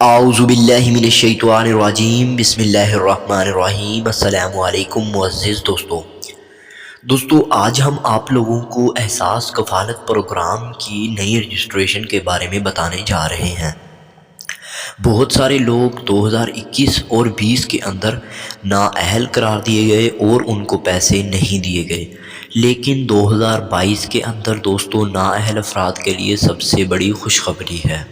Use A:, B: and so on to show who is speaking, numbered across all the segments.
A: اعوذ باللہ من الشیطان الرجیم، بسم اللہ الرحمن الرحیم۔ السلام علیکم معزز دوستو، آج ہم آپ لوگوں کو احساس کفالت پروگرام کی نئی رجسٹریشن کے بارے میں بتانے جا رہے ہیں۔ بہت سارے لوگ 2021 اور 20 کے اندر نااہل قرار دیے گئے اور ان کو پیسے نہیں دیے گئے، لیکن 2022 کے اندر دوستو نااہل افراد کے لیے سب سے بڑی خوشخبری ہے۔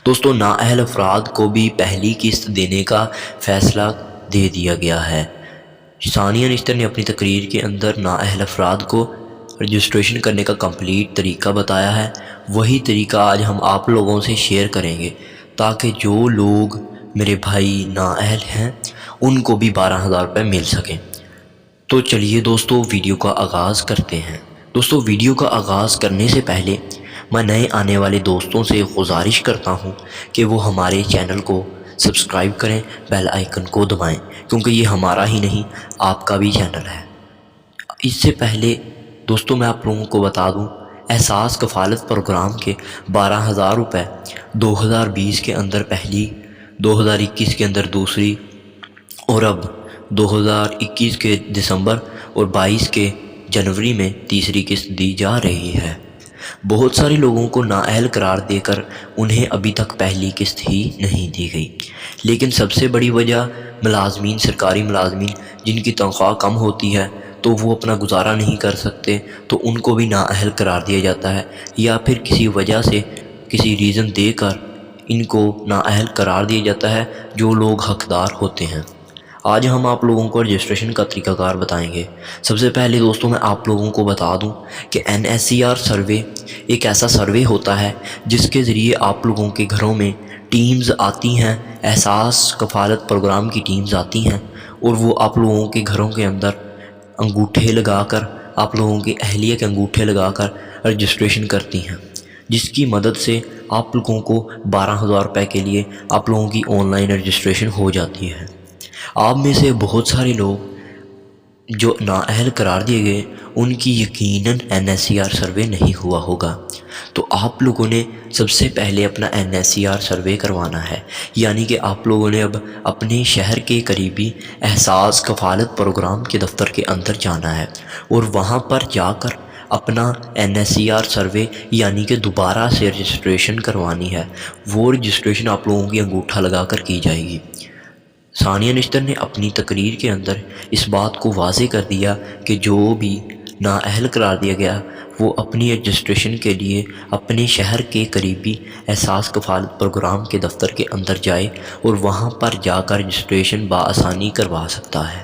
A: دوستو نااہل افراد کو بھی پہلی قسط دینے کا فیصلہ دے دیا گیا ہے۔ ثانیہ نشتر نے اپنی تقریر کے اندر نااہل افراد کو رجسٹریشن کرنے کا کمپلیٹ طریقہ بتایا ہے۔ وہی طریقہ آج ہم آپ لوگوں سے شیئر کریں گے تاکہ جو لوگ میرے بھائی نااہل ہیں ان کو بھی 12,000 روپے مل سکیں۔ تو چلیے دوستو ویڈیو کا آغاز کرتے ہیں۔ دوستو ویڈیو کا آغاز کرنے سے پہلے میں نئے آنے والے دوستوں سے گزارش کرتا ہوں کہ وہ ہمارے چینل کو سبسکرائب کریں، بیل آئیکن کو دبائیں، کیونکہ یہ ہمارا ہی نہیں آپ کا بھی چینل ہے۔ اس سے پہلے دوستو میں آپ لوگوں کو بتا دوں، احساس کفالت پروگرام کے 12,000 روپے 2020 کے اندر پہلی، 2021 کے اندر دوسری اور اب 2021 کے دسمبر اور 22 کے جنوری میں تیسری قسط دی جا رہی ہے۔ بہت سارے لوگوں کو نااہل قرار دے کر انہیں ابھی تک پہلی قسط ہی نہیں دی گئی، لیکن سب سے بڑی وجہ ملازمین، سرکاری ملازمین جن کی تنخواہ کم ہوتی ہے تو وہ اپنا گزارا نہیں کر سکتے تو ان کو بھی نااہل قرار دیا جاتا ہے، یا پھر کسی وجہ سے کسی ریزن دے کر ان کو نااہل قرار دیا جاتا ہے جو لوگ حقدار ہوتے ہیں۔ آج ہم آپ لوگوں کو رجسٹریشن کا طریقہ کار بتائیں گے۔ سب سے پہلے دوستوں میں آپ لوگوں کو بتا دوں کہ NSCR سروے ایک ایسا سروے ہوتا ہے جس کے ذریعے آپ لوگوں کے گھروں میں ٹیمز آتی ہیں، احساس کفالت پروگرام کی ٹیمز آتی ہیں اور وہ آپ لوگوں کے گھروں کے اندر انگوٹھے لگا کر، آپ لوگوں کے اہلیہ کے انگوٹھے لگا کر رجسٹریشن کرتی ہیں، جس کی مدد سے آپ لوگوں کو 12,000 روپے کے لیے آپ لوگوں کی آن لائن رجسٹریشن ہو جاتی ہے۔ آپ میں سے بہت سارے لوگ جو نااہل قرار دیے گئے ان کی یقیناً NSCR سروے نہیں ہوا ہوگا، تو آپ لوگوں نے سب سے پہلے اپنا NSCR سروے کروانا ہے، یعنی کہ آپ لوگوں نے اب اپنے شہر کے قریبی احساس کفالت پروگرام کے دفتر کے اندر جانا ہے اور وہاں پر جا کر اپنا NSCR سروے یعنی کہ دوبارہ سے رجسٹریشن کروانی ہے۔ وہ رجسٹریشن آپ لوگوں کی انگوٹھا لگا کر کی جائے گی۔ ثانیہ نشتر نے اپنی تقریر کے اندر اس بات کو واضح کر دیا کہ جو بھی نااہل قرار دیا گیا وہ اپنی رجسٹریشن کے لیے اپنے شہر کے قریبی احساس کفالت پروگرام کے دفتر کے اندر جائے اور وہاں پر جا کر رجسٹریشن بآسانی کروا سکتا ہے۔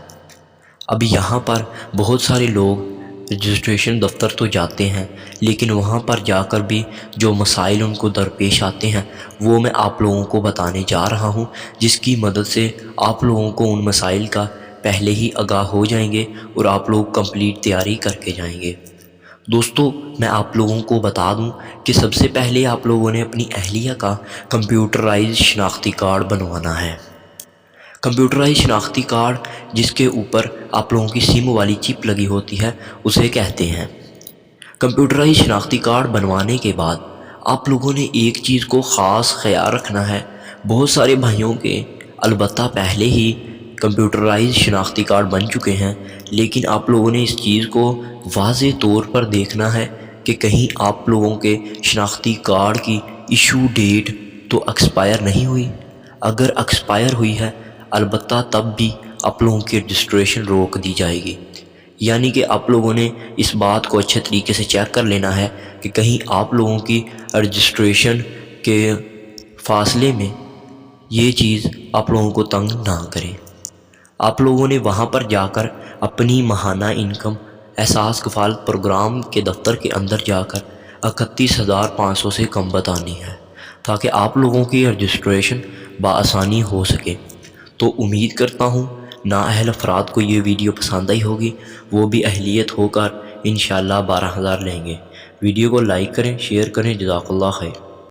A: اب یہاں پر بہت سارے لوگ رجسٹریشن دفتر تو جاتے ہیں، لیکن وہاں پر جا کر بھی جو مسائل ان کو درپیش آتے ہیں وہ میں آپ لوگوں کو بتانے جا رہا ہوں، جس کی مدد سے آپ لوگوں کو ان مسائل کا پہلے ہی آگاہ ہو جائیں گے اور آپ لوگ کمپلیٹ تیاری کر کے جائیں گے۔ دوستو میں آپ لوگوں کو بتا دوں کہ سب سے پہلے آپ لوگوں نے اپنی اہلیہ کا کمپیوٹرائز شناختی کارڈ بنوانا ہے۔ کمپیوٹرائز شناختی کارڈ جس کے اوپر آپ لوگوں کی سم والی چپ لگی ہوتی ہے اسے کہتے ہیں۔ کمپیوٹرائز شناختی کارڈ بنوانے کے بعد آپ لوگوں نے ایک چیز کو خاص خیال رکھنا ہے۔ بہت سارے بھائیوں کے البتہ پہلے ہی کمپیوٹرائز شناختی کارڈ بن چکے ہیں، لیکن آپ لوگوں نے اس چیز کو واضح طور پر دیکھنا ہے کہ کہیں آپ لوگوں کے شناختی کارڈ کی ایشو ڈیٹ تو ایکسپائر نہیں ہوئی۔ اگر ایکسپائر ہوئی ہے البتہ تب بھی آپ لوگوں کی رجسٹریشن روک دی جائے گی، یعنی کہ آپ لوگوں نے اس بات کو اچھے طریقے سے چیک کر لینا ہے کہ کہیں آپ لوگوں کی رجسٹریشن کے فاصلے میں یہ چیز آپ لوگوں کو تنگ نہ کرے۔ آپ لوگوں نے وہاں پر جا کر اپنی ماہانہ انکم احساس کفالت پروگرام کے دفتر کے اندر جا کر 31,500 سے کم بتانی ہے تاکہ آپ لوگوں کی رجسٹریشن بآسانی ہو سکے۔ تو امید کرتا ہوں نااہل افراد کو یہ ویڈیو پسند آئی ہوگی، وہ بھی اہلیت ہو کر انشاءاللہ 12,000 لیں گے۔ ویڈیو کو لائک کریں، شیئر کریں، جزاک اللہ خیر۔